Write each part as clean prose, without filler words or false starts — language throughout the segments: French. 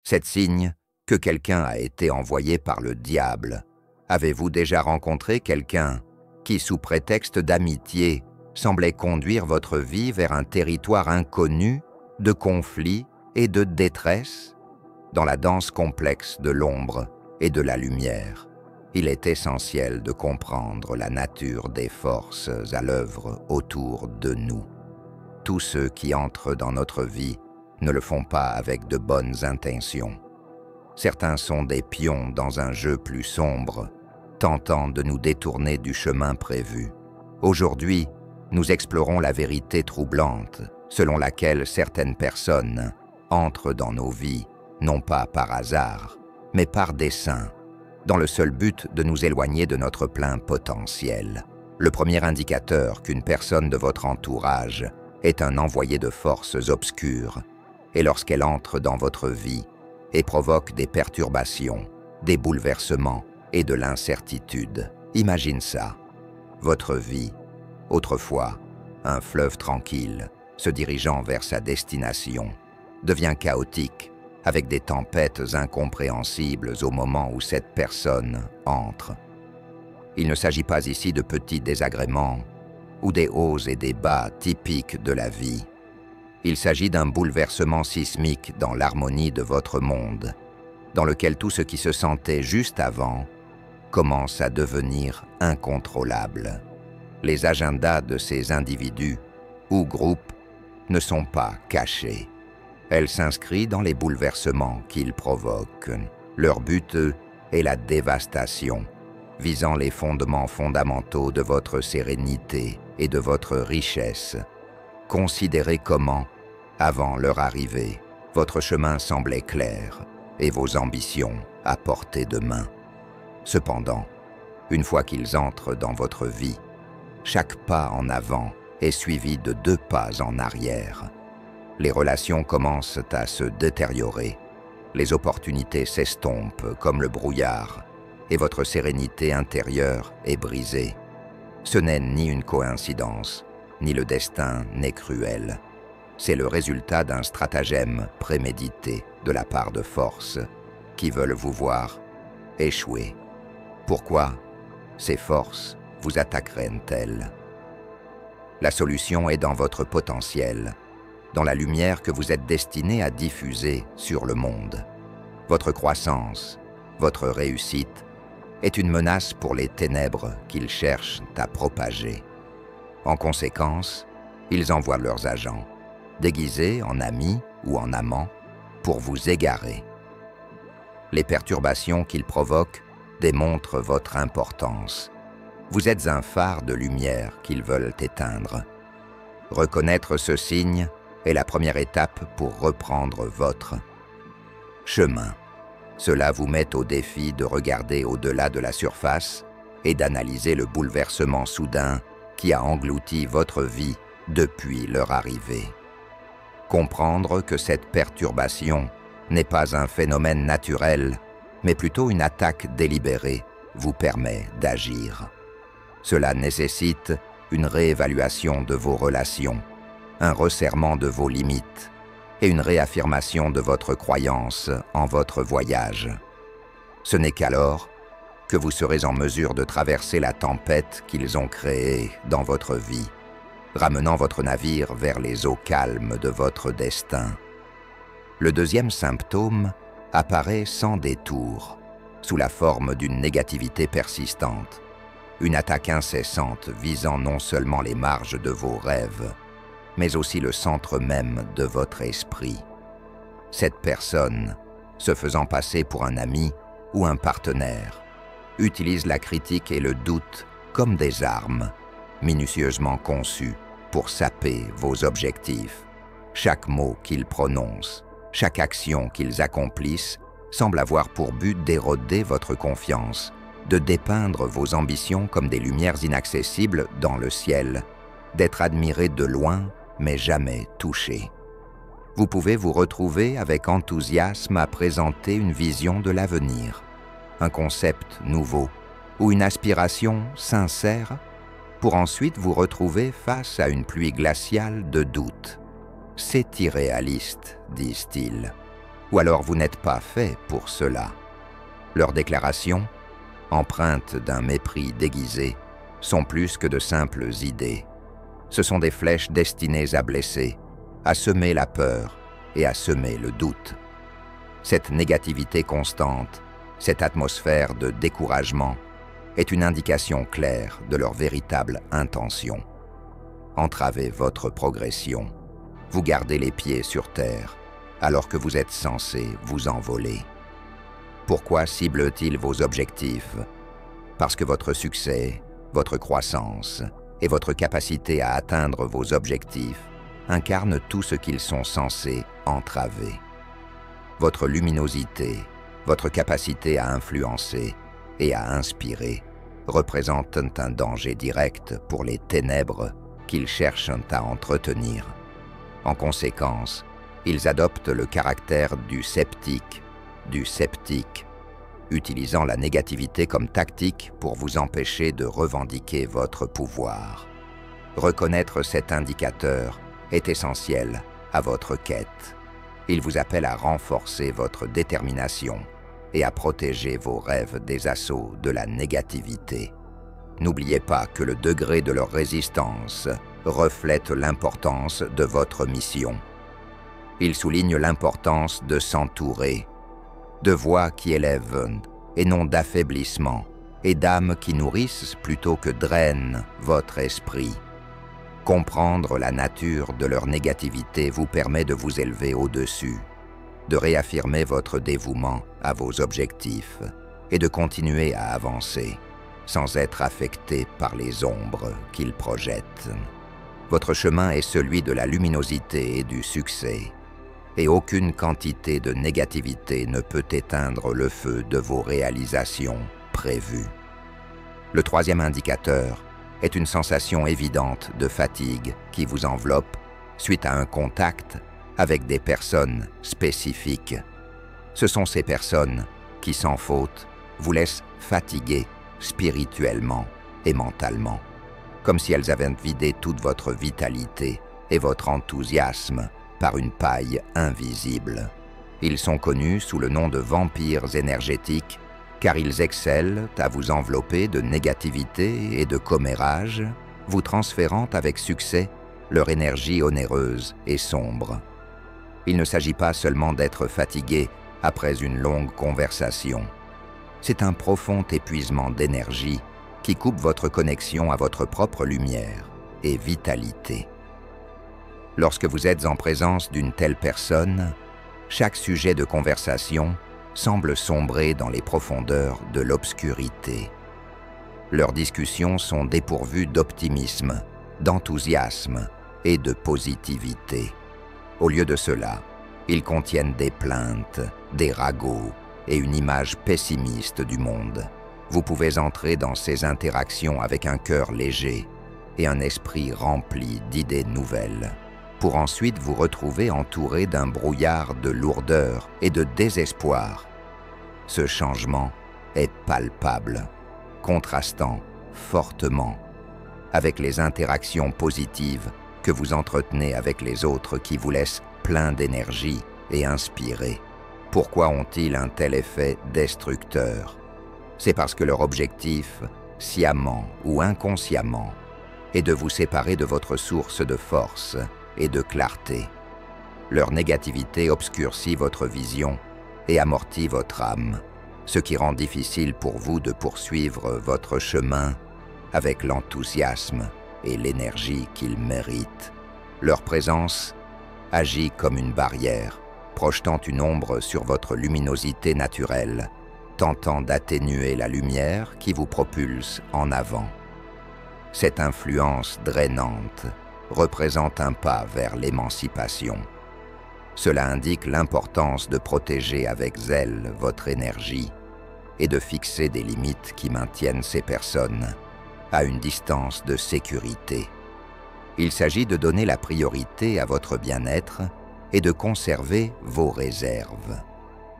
C'est signe que quelqu'un a été envoyé par le diable. Avez-vous déjà rencontré quelqu'un qui, sous prétexte d'amitié, semblait conduire votre vie vers un territoire inconnu, de conflit et de détresse? Dans la danse complexe de l'ombre et de la lumière, il est essentiel de comprendre la nature des forces à l'œuvre autour de nous. Tous ceux qui entrent dans notre vie ne le font pas avec de bonnes intentions. Certains sont des pions dans un jeu plus sombre, tentant de nous détourner du chemin prévu. Aujourd'hui, nous explorons la vérité troublante, selon laquelle certaines personnes entrent dans nos vies, non pas par hasard, mais par dessein, dans le seul but de nous éloigner de notre plein potentiel. Le premier indicateur qu'une personne de votre entourage est un envoyé de forces obscures, et lorsqu'elle entre dans votre vie et provoque des perturbations, des bouleversements et de l'incertitude. Imagine ça, votre vie, autrefois un fleuve tranquille, se dirigeant vers sa destination, devient chaotique, avec des tempêtes incompréhensibles au moment où cette personne entre. Il ne s'agit pas ici de petits désagréments ou des hauts et des bas typiques de la vie. Il s'agit d'un bouleversement sismique dans l'harmonie de votre monde, dans lequel tout ce qui se sentait juste avant commence à devenir incontrôlable. Les agendas de ces individus ou groupes ne sont pas cachés. Elle s'inscrit dans les bouleversements qu'ils provoquent. Leur but est la dévastation, visant les fondements fondamentaux de votre sérénité et de votre richesse. Considérez comment, avant leur arrivée, votre chemin semblait clair et vos ambitions à portée de main. Cependant, une fois qu'ils entrent dans votre vie, chaque pas en avant est suivi de 2 pas en arrière. Les relations commencent à se détériorer, les opportunités s'estompent comme le brouillard, et votre sérénité intérieure est brisée. Ce n'est ni une coïncidence, ni le destin n'est cruel. C'est le résultat d'un stratagème prémédité de la part de forces qui veulent vous voir échouer. Pourquoi ces forces vous attaqueraient-elles? La solution est dans votre potentiel, dans la lumière que vous êtes destiné à diffuser sur le monde. Votre croissance, votre réussite, est une menace pour les ténèbres qu'ils cherchent à propager. En conséquence, ils envoient leurs agents, déguisés en amis ou en amants, pour vous égarer. Les perturbations qu'ils provoquent démontrent votre importance. Vous êtes un phare de lumière qu'ils veulent éteindre. Reconnaître ce signe est la première étape pour reprendre votre chemin. Cela vous met au défi de regarder au-delà de la surface et d'analyser le bouleversement soudain qui a englouti votre vie depuis leur arrivée. Comprendre que cette perturbation n'est pas un phénomène naturel, mais plutôt une attaque délibérée, vous permet d'agir. Cela nécessite une réévaluation de vos relations, un resserrement de vos limites et une réaffirmation de votre croyance en votre voyage. Ce n'est qu'alors que vous serez en mesure de traverser la tempête qu'ils ont créée dans votre vie, ramenant votre navire vers les eaux calmes de votre destin. Le deuxième symptôme apparaît sans détour, sous la forme d'une négativité persistante, une attaque incessante visant non seulement les marges de vos rêves, mais aussi le centre même de votre esprit. Cette personne, se faisant passer pour un ami ou un partenaire, utilise la critique et le doute comme des armes, minutieusement conçues pour saper vos objectifs. Chaque mot qu'ils prononcent, chaque action qu'ils accomplissent semble avoir pour but d'éroder votre confiance, de dépeindre vos ambitions comme des lumières inaccessibles dans le ciel, d'être admirés de loin mais jamais touchés. Vous pouvez vous retrouver avec enthousiasme à présenter une vision de l'avenir, un concept nouveau ou une aspiration sincère, pour ensuite vous retrouver face à une pluie glaciale de doutes. C'est irréaliste, disent-ils. ou alors vous n'êtes pas fait pour cela. Leurs déclarations, empreintes d'un mépris déguisé, sont plus que de simples idées. Ce sont des flèches destinées à blesser, à semer la peur et à semer le doute. Cette négativité constante, cette atmosphère de découragement, est une indication claire de leur véritable intention. Entravez votre progression. Vous gardez les pieds sur terre, alors que vous êtes censé vous envoler. Pourquoi ciblent-ils vos objectifs? Parce que votre succès, votre croissance et votre capacité à atteindre vos objectifs incarnent tout ce qu'ils sont censés entraver. Votre luminosité, votre capacité à influencer et à inspirer représentent un danger direct pour les ténèbres qu'ils cherchent à entretenir. En conséquence, ils adoptent le caractère du sceptique, utilisant la négativité comme tactique pour vous empêcher de revendiquer votre pouvoir. Reconnaître cet indicateur est essentiel à votre quête. Il vous appelle à renforcer votre détermination et à protéger vos rêves des assauts de la négativité. N'oubliez pas que le degré de leur résistance reflète l'importance de votre mission. Il souligne l'importance de s'entourer, de voix qui élèvent et non d'affaiblissement, et d'âmes qui nourrissent plutôt que drainent votre esprit. Comprendre la nature de leur négativité vous permet de vous élever au-dessus, de réaffirmer votre dévouement à vos objectifs et de continuer à avancer sans être affecté par les ombres qu'ils projettent. Votre chemin est celui de la luminosité et du succès, et aucune quantité de négativité ne peut éteindre le feu de vos réalisations prévues. Le troisième indicateur est une sensation évidente de fatigue qui vous enveloppe suite à un contact avec des personnes spécifiques. Ce sont ces personnes qui, sans faute, vous laissent fatiguer spirituellement et mentalement, comme si elles avaient vidé toute votre vitalité et votre enthousiasme par une paille invisible. Ils sont connus sous le nom de vampires énergétiques car ils excellent à vous envelopper de négativité et de commérage, vous transférant avec succès leur énergie onéreuse et sombre. Il ne s'agit pas seulement d'être fatigué après une longue conversation. C'est un profond épuisement d'énergie qui coupe votre connexion à votre propre lumière et vitalité. Lorsque vous êtes en présence d'une telle personne, chaque sujet de conversation semble sombrer dans les profondeurs de l'obscurité. Leurs discussions sont dépourvues d'optimisme, d'enthousiasme et de positivité. Au lieu de cela, ils contiennent des plaintes, des ragots et une image pessimiste du monde. Vous pouvez entrer dans ces interactions avec un cœur léger et un esprit rempli d'idées nouvelles, pour ensuite vous retrouver entouré d'un brouillard de lourdeur et de désespoir. Ce changement est palpable, contrastant fortement avec les interactions positives que vous entretenez avec les autres qui vous laissent plein d'énergie et inspirés. Pourquoi ont-ils un tel effet destructeur? C'est parce que leur objectif, sciemment ou inconsciemment, est de vous séparer de votre source de force et de clarté. Leur négativité obscurcit votre vision et amortit votre âme, ce qui rend difficile pour vous de poursuivre votre chemin avec l'enthousiasme et l'énergie qu'ils méritent. Leur présence agit comme une barrière, projetant une ombre sur votre luminosité naturelle, tentant d'atténuer la lumière qui vous propulse en avant. Cette influence drainante représente un pas vers l'émancipation. Cela indique l'importance de protéger avec zèle votre énergie et de fixer des limites qui maintiennent ces personnes à une distance de sécurité. Il s'agit de donner la priorité à votre bien-être et de conserver vos réserves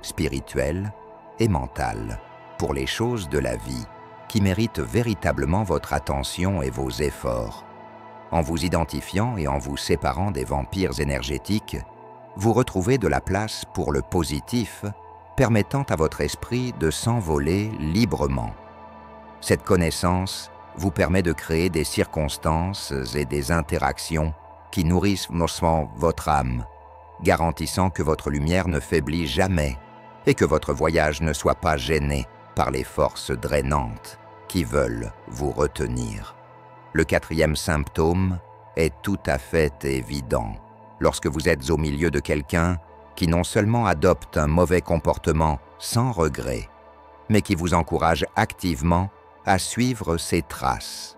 spirituelles et mentales pour les choses de la vie qui méritent véritablement votre attention et vos efforts. En vous identifiant et en vous séparant des vampires énergétiques, vous retrouvez de la place pour le positif, permettant à votre esprit de s'envoler librement. Cette connaissance vous permet de créer des circonstances et des interactions qui nourrissent votre âme, garantissant que votre lumière ne faiblit jamais et que votre voyage ne soit pas gêné par les forces drainantes qui veulent vous retenir. Le quatrième symptôme est tout à fait évident. Lorsque vous êtes au milieu de quelqu'un qui non seulement adopte un mauvais comportement sans regret, mais qui vous encourage activement à suivre ses traces.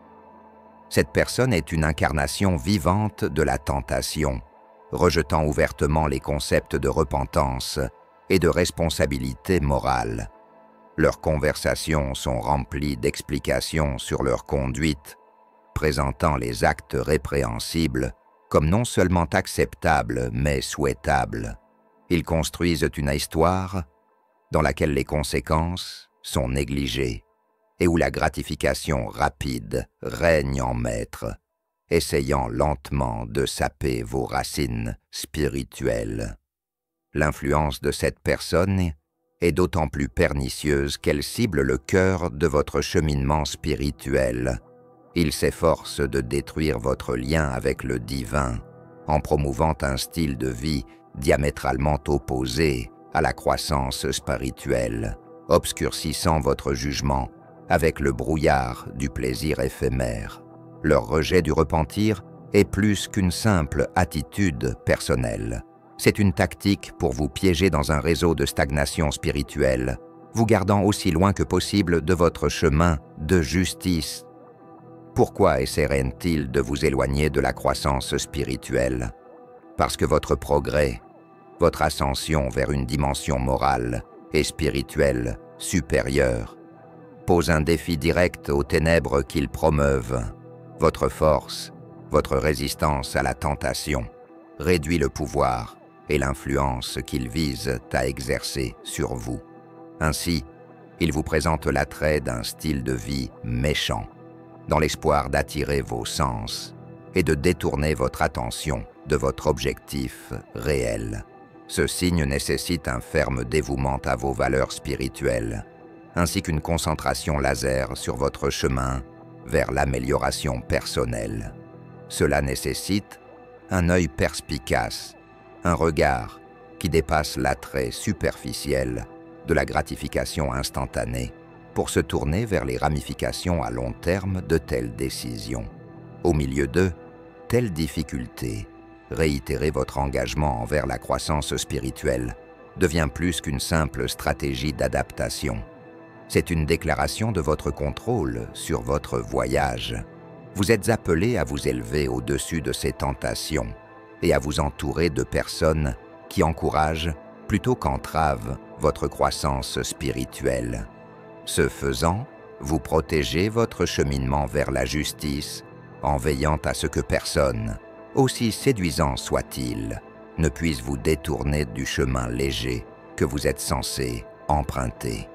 Cette personne est une incarnation vivante de la tentation, rejetant ouvertement les concepts de repentance et de responsabilité morale. Leurs conversations sont remplies d'explications sur leur conduite, présentant les actes répréhensibles comme non seulement acceptables mais souhaitables. Ils construisent une histoire dans laquelle les conséquences sont négligées et où la gratification rapide règne en maître, essayant lentement de saper vos racines spirituelles. L'influence de cette personne est d'autant plus pernicieuse qu'elle cible le cœur de votre cheminement spirituel. Il s'efforce de détruire votre lien avec le divin en promouvant un style de vie diamétralement opposé à la croissance spirituelle, obscurcissant votre jugement avec le brouillard du plaisir éphémère. Leur rejet du repentir est plus qu'une simple attitude personnelle. C'est une tactique pour vous piéger dans un réseau de stagnation spirituelle, vous gardant aussi loin que possible de votre chemin de justice. Pourquoi essaieraient-ils de vous éloigner de la croissance spirituelle? Parce que votre progrès, votre ascension vers une dimension morale et spirituelle supérieure, pose un défi direct aux ténèbres qu'ils promeuvent. Votre force, votre résistance à la tentation, réduit le pouvoir et l'influence qu'ils visent à exercer sur vous. Ainsi, ils vous présentent l'attrait d'un style de vie méchant, dans l'espoir d'attirer vos sens et de détourner votre attention de votre objectif réel. Ce signe nécessite un ferme dévouement à vos valeurs spirituelles, ainsi qu'une concentration laser sur votre chemin vers l'amélioration personnelle. Cela nécessite un œil perspicace, un regard qui dépasse l'attrait superficiel de la gratification instantanée pour se tourner vers les ramifications à long terme de telles décisions. Au milieu de telles difficultés, réitérer votre engagement envers la croissance spirituelle devient plus qu'une simple stratégie d'adaptation. C'est une déclaration de votre contrôle sur votre voyage. Vous êtes appelé à vous élever au-dessus de ces tentations et à vous entourer de personnes qui encouragent plutôt qu'entravent votre croissance spirituelle. Ce faisant, vous protégez votre cheminement vers la justice en veillant à ce que personne, aussi séduisant soit-il, ne puisse vous détourner du chemin léger que vous êtes censé emprunter.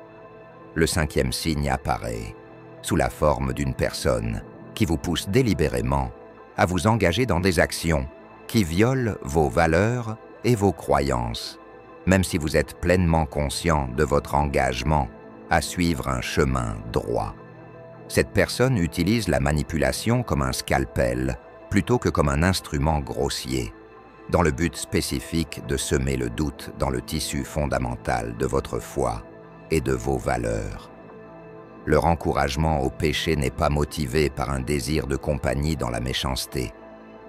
Le cinquième signe apparaît sous la forme d'une personne qui vous pousse délibérément à vous engager dans des actions qui violent vos valeurs et vos croyances, même si vous êtes pleinement conscient de votre engagement à suivre un chemin droit. Cette personne utilise la manipulation comme un scalpel plutôt que comme un instrument grossier, dans le but spécifique de semer le doute dans le tissu fondamental de votre foi et de vos valeurs. Leur encouragement au péché n'est pas motivé par un désir de compagnie dans la méchanceté,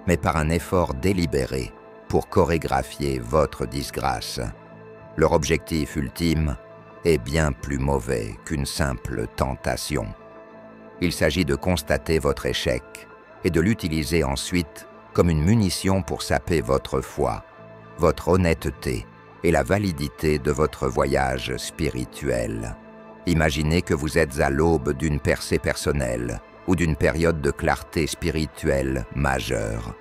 mais par un effort délibéré pour chorégraphier votre disgrâce. Leur objectif ultime est bien plus mauvais qu'une simple tentation. Il s'agit de constater votre échec et de l'utiliser ensuite comme une munition pour saper votre foi, votre honnêteté et la validité de votre voyage spirituel. Imaginez que vous êtes à l'aube d'une percée personnelle ou d'une période de clarté spirituelle majeure,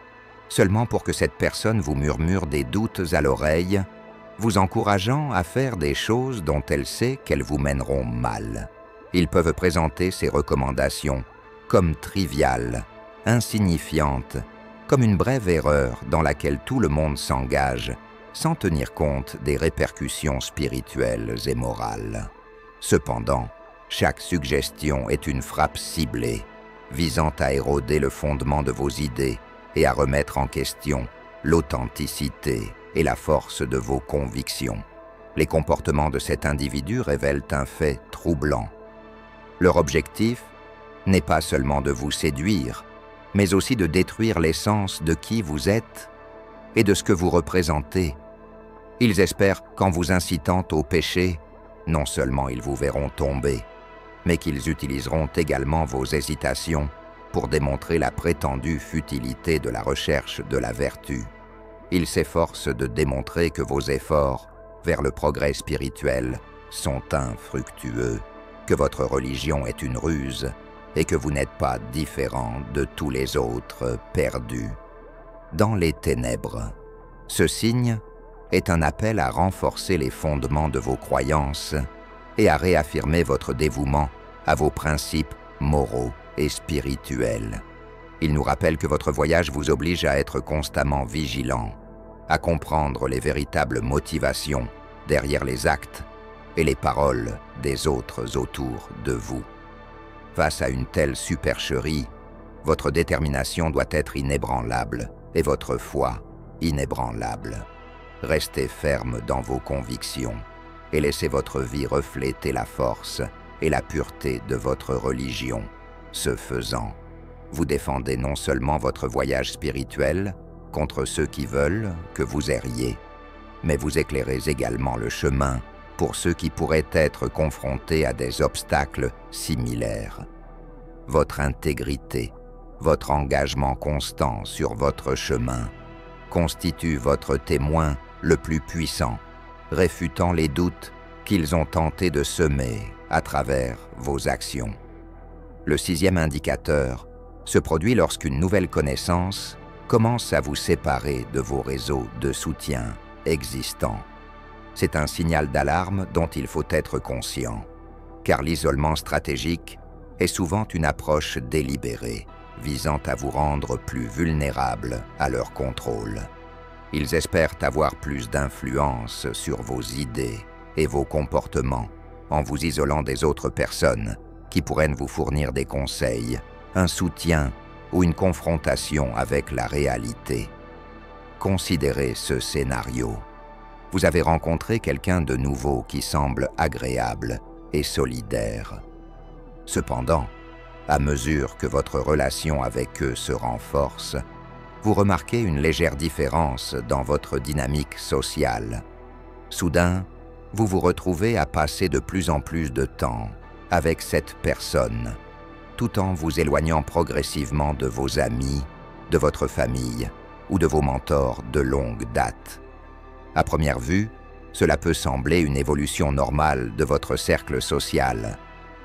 seulement pour que cette personne vous murmure des doutes à l'oreille, vous encourageant à faire des choses dont elle sait qu'elles vous mèneront mal. Ils peuvent présenter ces recommandations comme triviales, insignifiantes, comme une brève erreur dans laquelle tout le monde s'engage sans tenir compte des répercussions spirituelles et morales. Cependant, chaque suggestion est une frappe ciblée, visant à éroder le fondement de vos idées et à remettre en question l'authenticité et la force de vos convictions. Les comportements de cet individu révèlent un fait troublant. Leur objectif n'est pas seulement de vous séduire, mais aussi de détruire l'essence de qui vous êtes et de ce que vous représentez. Ils espèrent qu'en vous incitant au péché, non seulement ils vous verront tomber, mais qu'ils utiliseront également vos hésitations pour démontrer la prétendue futilité de la recherche de la vertu. Ils s'efforcent de démontrer que vos efforts vers le progrès spirituel sont infructueux, que votre religion est une ruse et que vous n'êtes pas différent de tous les autres perdus. Dans les ténèbres, ce signe est un appel à renforcer les fondements de vos croyances et à réaffirmer votre dévouement à vos principes moraux et spirituels. Il nous rappelle que votre voyage vous oblige à être constamment vigilant, à comprendre les véritables motivations derrière les actes et les paroles des autres autour de vous. Face à une telle supercherie, votre détermination doit être inébranlable et votre foi inébranlable. Restez ferme dans vos convictions et laissez votre vie refléter la force et la pureté de votre religion. Ce faisant, vous défendez non seulement votre voyage spirituel contre ceux qui veulent que vous erriez, mais vous éclairez également le chemin pour ceux qui pourraient être confrontés à des obstacles similaires. Votre intégrité, votre engagement constant sur votre chemin constitue votre témoin le plus puissant, réfutant les doutes qu'ils ont tenté de semer à travers vos actions. Le sixième indicateur se produit lorsqu'une nouvelle connaissance commence à vous séparer de vos réseaux de soutien existants. C'est un signal d'alarme dont il faut être conscient, car l'isolement stratégique est souvent une approche délibérée, visant à vous rendre plus vulnérable à leur contrôle. Ils espèrent avoir plus d'influence sur vos idées et vos comportements en vous isolant des autres personnes qui pourraient vous fournir des conseils, un soutien ou une confrontation avec la réalité. Considérez ce scénario. Vous avez rencontré quelqu'un de nouveau qui semble agréable et solidaire. Cependant, à mesure que votre relation avec eux se renforce, vous remarquez une légère différence dans votre dynamique sociale. Soudain, vous vous retrouvez à passer de plus en plus de temps avec cette personne, tout en vous éloignant progressivement de vos amis, de votre famille ou de vos mentors de longue date. À première vue, cela peut sembler une évolution normale de votre cercle social,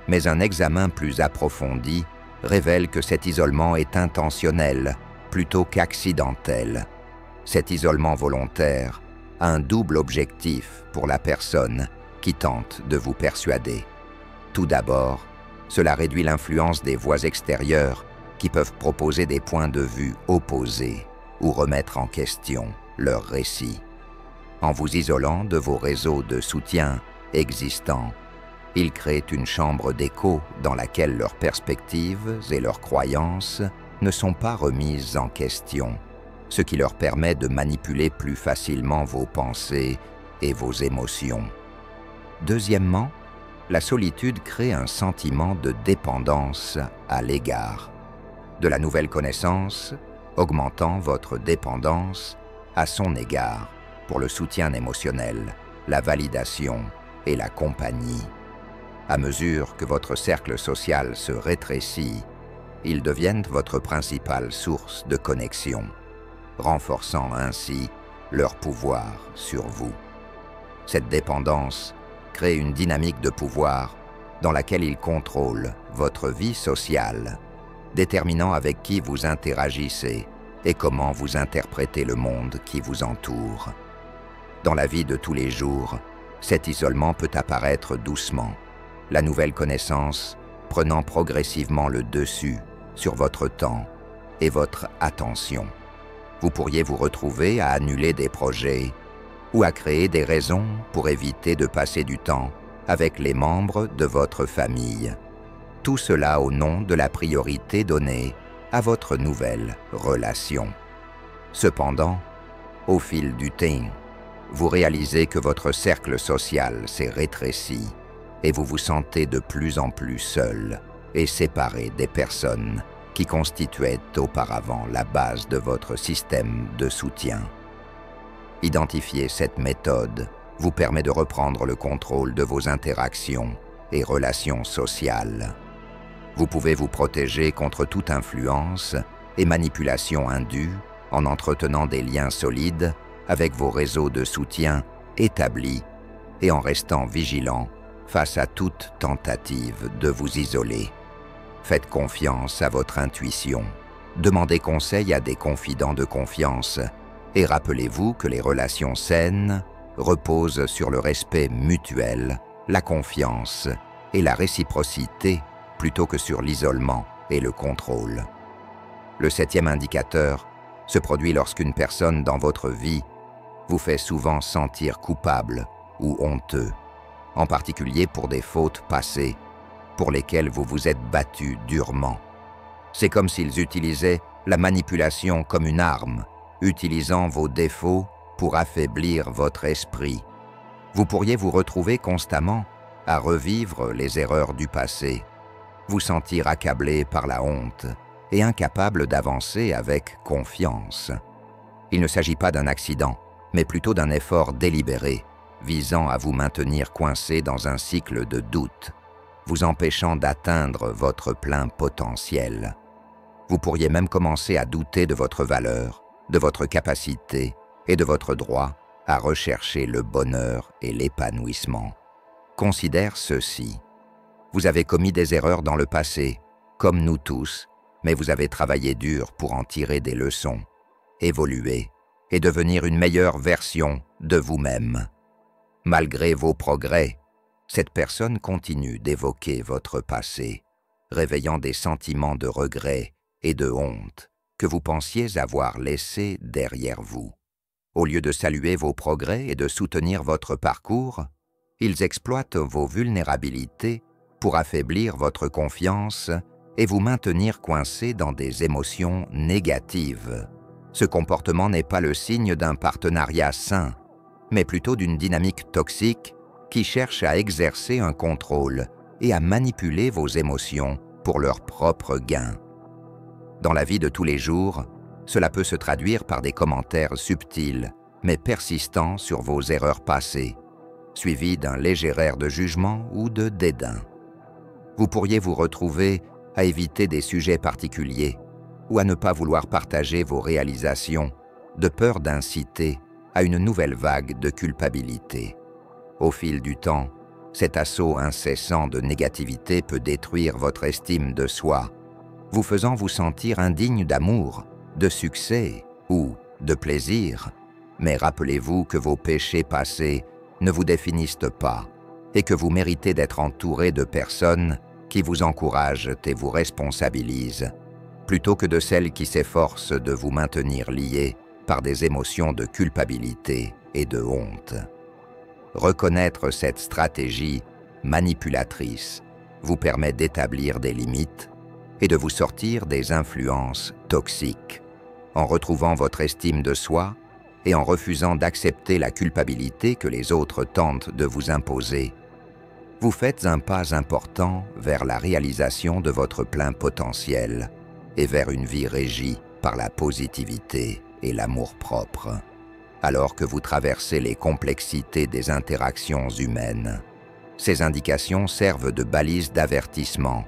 mais un examen plus approfondi révèle que cet isolement est intentionnel plutôt qu'accidentel. Cet isolement volontaire a un double objectif pour la personne qui tente de vous persuader. Tout d'abord, cela réduit l'influence des voix extérieures qui peuvent proposer des points de vue opposés ou remettre en question leur récit. En vous isolant de vos réseaux de soutien existants, ils créent une chambre d'écho dans laquelle leurs perspectives et leurs croyances ne sont pas remises en question, ce qui leur permet de manipuler plus facilement vos pensées et vos émotions. Deuxièmement, la solitude crée un sentiment de dépendance à l'égard de la nouvelle connaissance, augmentant votre dépendance à son égard pour le soutien émotionnel, la validation et la compagnie. À mesure que votre cercle social se rétrécit, ils deviennent votre principale source de connexion, renforçant ainsi leur pouvoir sur vous. Cette dépendance crée une dynamique de pouvoir dans laquelle ils contrôlent votre vie sociale, déterminant avec qui vous interagissez et comment vous interprétez le monde qui vous entoure. Dans la vie de tous les jours, cet isolement peut apparaître doucement, la nouvelle connaissance prenant progressivement le dessus sur votre temps et votre attention. Vous pourriez vous retrouver à annuler des projets ou à créer des raisons pour éviter de passer du temps avec les membres de votre famille. Tout cela au nom de la priorité donnée à votre nouvelle relation. Cependant, au fil du temps, vous réalisez que votre cercle social s'est rétréci et vous vous sentez de plus en plus seul et séparé des personnes qui constituaient auparavant la base de votre système de soutien. Identifier cette méthode vous permet de reprendre le contrôle de vos interactions et relations sociales. Vous pouvez vous protéger contre toute influence et manipulation indue en entretenant des liens solides avec vos réseaux de soutien établis et en restant vigilant face à toute tentative de vous isoler. Faites confiance à votre intuition, demandez conseil à des confidents de confiance et rappelez-vous que les relations saines reposent sur le respect mutuel, la confiance et la réciprocité plutôt que sur l'isolement et le contrôle. Le 7e indicateur se produit lorsqu'une personne dans votre vie vous fait souvent sentir coupable ou honteux, en particulier pour des fautes passées pour lesquelles vous vous êtes battu durement. C'est comme s'ils utilisaient la manipulation comme une arme, utilisant vos défauts pour affaiblir votre esprit. Vous pourriez vous retrouver constamment à revivre les erreurs du passé, vous sentir accablé par la honte et incapable d'avancer avec confiance. Il ne s'agit pas d'un accident, mais plutôt d'un effort délibéré, visant à vous maintenir coincé dans un cycle de doute, vous empêchant d'atteindre votre plein potentiel. Vous pourriez même commencer à douter de votre valeur, de votre capacité et de votre droit à rechercher le bonheur et l'épanouissement. Considère ceci. Vous avez commis des erreurs dans le passé, comme nous tous, mais vous avez travaillé dur pour en tirer des leçons, évoluer et devenir une meilleure version de vous-même. Malgré vos progrès, cette personne continue d'évoquer votre passé, réveillant des sentiments de regret et de honte que vous pensiez avoir laissés derrière vous. Au lieu de saluer vos progrès et de soutenir votre parcours, ils exploitent vos vulnérabilités pour affaiblir votre confiance et vous maintenir coincé dans des émotions négatives. Ce comportement n'est pas le signe d'un partenariat sain, mais plutôt d'une dynamique toxique qui cherche à exercer un contrôle et à manipuler vos émotions pour leur propre gain. Dans la vie de tous les jours, cela peut se traduire par des commentaires subtils, mais persistants sur vos erreurs passées, suivis d'un léger air de jugement ou de dédain. Vous pourriez vous retrouver à éviter des sujets particuliers ou à ne pas vouloir partager vos réalisations, de peur d'inciter à une nouvelle vague de culpabilité. Au fil du temps, cet assaut incessant de négativité peut détruire votre estime de soi, vous faisant vous sentir indigne d'amour, de succès ou de plaisir. Mais rappelez-vous que vos péchés passés ne vous définissent pas et que vous méritez d'être entouré de personnes qui vous encouragent et vous responsabilisent, plutôt que de celles qui s'efforcent de vous maintenir liés par des émotions de culpabilité et de honte. Reconnaître cette stratégie manipulatrice vous permet d'établir des limites et de vous sortir des influences toxiques, en retrouvant votre estime de soi et en refusant d'accepter la culpabilité que les autres tentent de vous imposer. Vous faites un pas important vers la réalisation de votre plein potentiel et vers une vie régie par la positivité et l'amour-propre. Alors que vous traversez les complexités des interactions humaines, ces indications servent de balises d'avertissement,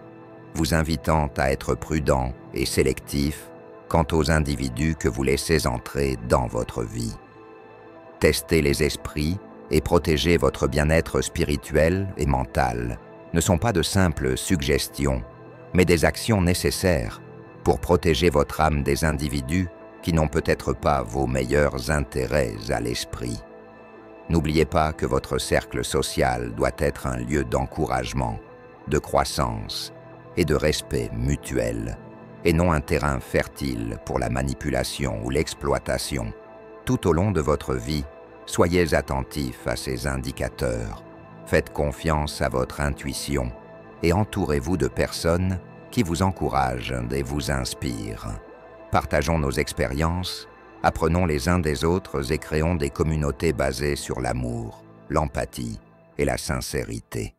vous invitant à être prudent et sélectif quant aux individus que vous laissez entrer dans votre vie. Tester les esprits et protéger votre bien-être spirituel et mental ne sont pas de simples suggestions, mais des actions nécessaires pour protéger votre âme des individus qui n'ont peut-être pas vos meilleurs intérêts à l'esprit. N'oubliez pas que votre cercle social doit être un lieu d'encouragement, de croissance et de respect mutuel, et non un terrain fertile pour la manipulation ou l'exploitation. Tout au long de votre vie, Soyez attentifs à ces indicateurs, faites confiance à votre intuition et entourez-vous de personnes qui vous encouragent et vous inspirent. Partageons nos expériences, apprenons les uns des autres et créons des communautés basées sur l'amour, l'empathie et la sincérité.